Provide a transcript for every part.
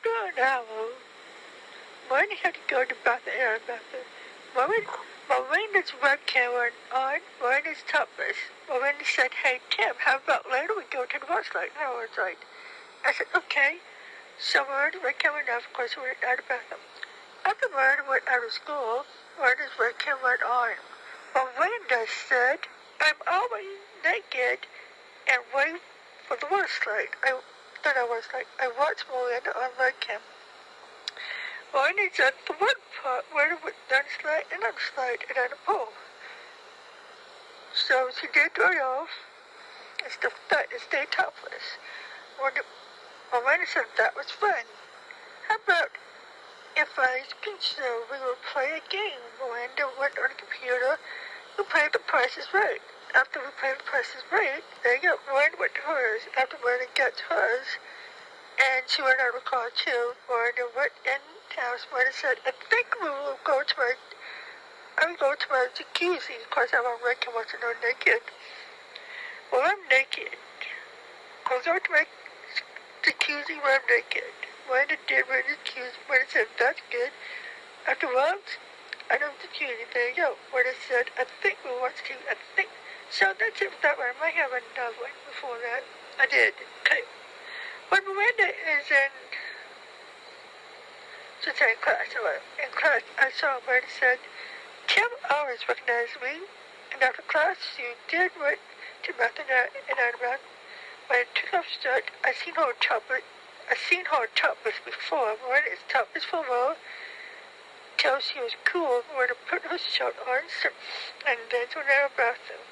After an hour, Martin had to go to the bathroom. Marina's webcam went on. Marina's topless. Marina said, "Hey, Tim, how about later we go to the website?" And I was like, I said, "Okay." So Marina's webcam went off. Of course, we went out of the bathroom. After Marina went out of school, Marina's webcam went on. Miranda said, "I'm always naked and wait for the website." I watched Miranda on webcam. Mine's at the one part where it was down a slide and up a slide and on a pole. So she did right off and stuff that and stay topless. Miranda said that was fun. How about if I so we would play a game? Miranda went on the computer and played The Price is Right. After we played The Price is Right, Miranda went to hers. After Miranda got to hers, and she went out of the car too, Miranda went in house. Miranda said, "I think we will go to my jacuzzi because I'm on record watching her naked." Well, I'm naked. I was over to my jacuzzi where I'm naked. Miranda did my jacuzzi. Miranda said, "That's good." Afterwards, I know the jacuzzi. There you go. Miranda said, "I think we want to. I think." So that's it for that one. I might have another one before that. I did. Okay. When Miranda is in class, I saw Miranda said, "Tim always recognized me." And after class, she did went to math and math. When I took off shirt, I seen her topless before. Miranda is topless for a while. Till she was cool, Miranda put her shirt on, and then went out of the bathroom.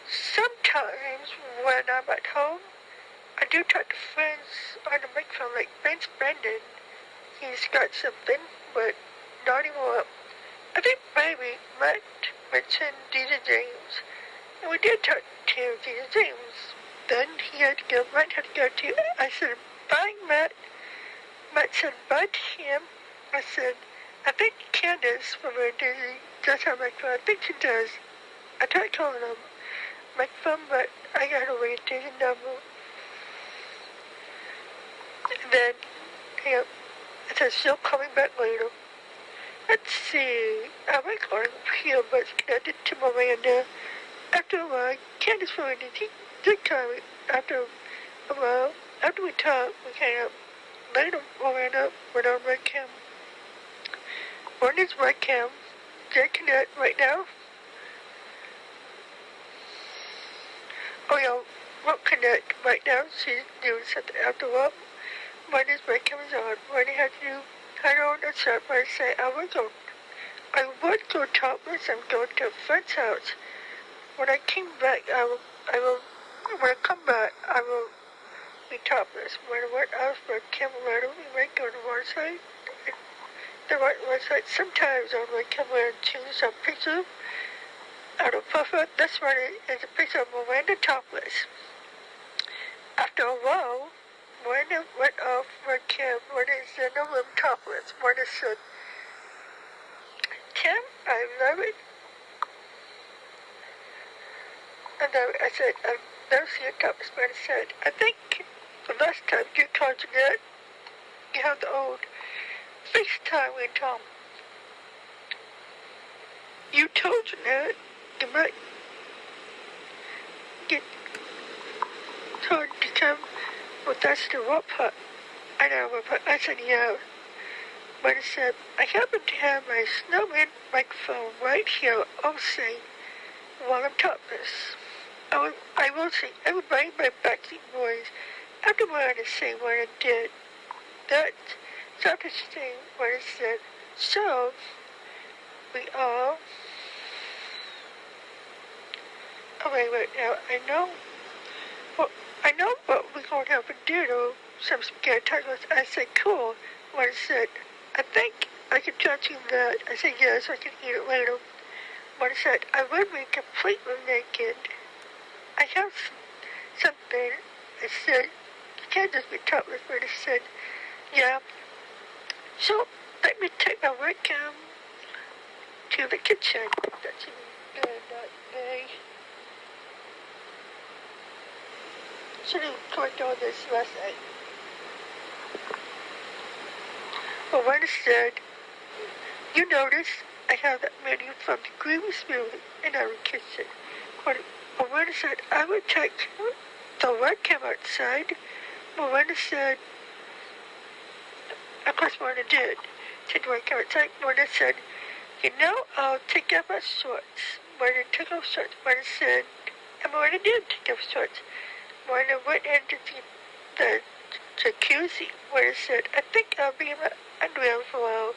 Sometimes when I'm at home, I do talk to friends on the microphone, like Vince Brendan. He's got something, but not anymore. I think maybe Matt mentioned DJ James, and we did talk to DJ James. Then Matt had to go too. I said, "Bye, Matt." Matt said, "Bye to him." I said, "I think Candace from her Disney does have microphone. I think she does." I tried calling him microphone, but I got away to his number. And then, it says she'll coming back later. Let's see. I'm recording here, but it's connected to Miranda. After a while, Candace from her did call me. After a while, after we talked, we came up. Later, Miranda went on webcam. Miranda's webcam. They connect right now. Oh yeah, won't connect right now. She's doing something after work. Miranda's webcam is on. Miranda had to hide on the shirt. Miranda said, I would go topless and go to a friend's house. When I came back, when I come back, I will be topless. When I went out for a camera, we might go to the website. The website sometimes on my camera and choose a picture out of profile. This one is a picture of Miranda topless. After a while, Miranda went off her cam. Miranda is in the room topless. Miranda said, Tim, I love it. And I said, I've never seen a topless. Miranda said, I think the last time you called Jeanette, you have the old FaceTime with Tom. You told Jeanette you might get told to come with us to Waput. I know Waput. I said, yeah. But I said, I happen to have my snowman microphone right here also while I'm topless. I will see everybody my Backstreet Boys after what I say what I did. That's interesting what I said. So, we all... Oh, wait, now, I know what we're going to have to do to some spaghetti tacos. I said, cool. What I said, I think I can touch you that. I said, yes, I can eat it later. What I said, I would be completely naked. I have something. I said, you can't just be topless. But I said, yeah. So, let me take my webcam to the kitchen. That's good that day. Should have clicked on this last night. Miranda said, you notice I have that menu from the Creamy Smoothie in our kitchen. When Miranda said, I would take the word came outside. Miranda said, of course Miranda did. Said the word came outside. Miranda said, you know, I'll take off my shorts. Miranda took off shorts. Miranda said, and Miranda did take off shorts. Miranda went into the jacuzzi. Miranda said, I think I'll be in my underwear for a while.